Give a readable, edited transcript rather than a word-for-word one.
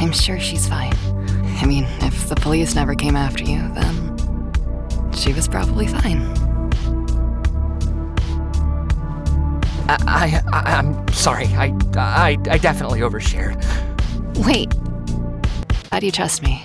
I'm sure she's fine. I mean, if the police never came after you, then she was probably fine. I'm sorry. I definitely overshared. Wait. How do you trust me?